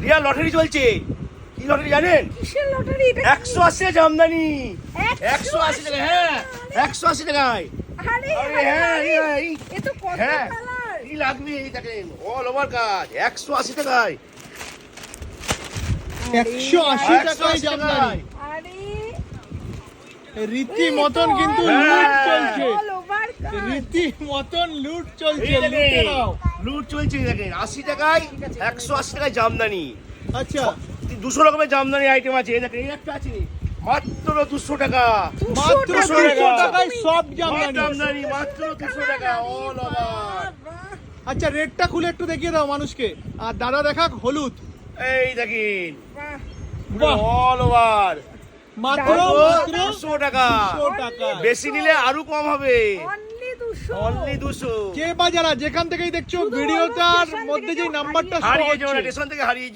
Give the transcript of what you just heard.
Riya lottery চলছে। কি lottery জানেন? কিসের লটারি এটা? 180 টাকা জামদানি। 180 180 টাকা, হ্যাঁ 180 টাকায়। আরে আরে হ্যাঁ এই এ তো কত হ্যাঁ কালার। কি লাগবে এই দেখেন অল ওভার কাজ 180 টাকায়। 180 টাকায় 180 জামদানি। আরে রীতি মতন কিন্তু হ্যাঁ। লুট চলছে, অল ওভার কাজ। রীতি মতন লুট চলছে। এই লুটে দেখেন নাও। লুট চলছে দেখেন 80 টাকায় 180 টাকায় জামদানি। আচ্ছা 200 রকমের জামদানি আইটেম আছে। এই দেখেন এই একটা আছে মাত্র 200 টাকা। মাত্র 200 200 টাকা। টাকায় সব জামদানি জামদানি। মাত্র 200 টাকা অল ওভার। আচ্ছা রেটটা খুলে একটু দেখিয়ে দাও মানুষকে। আর দাদা দেখাক হলুদ। এই দেখেন বাহ। অল ওভার মাত্র মাত্র 200 টাকা। 200 টাকা। বেশি নিলে আরো কম হবে। অনলি 200। অনলি 200। কে বা যারা যেখান থেকেই দেখছো শুধু ভিডিওটার স্টেশন মধ্যে থেকে যে কেউ নাম্বারটা হারিয়ে শো যাবে না, হচ্ছে স্টেশন থেকে হারিয়ে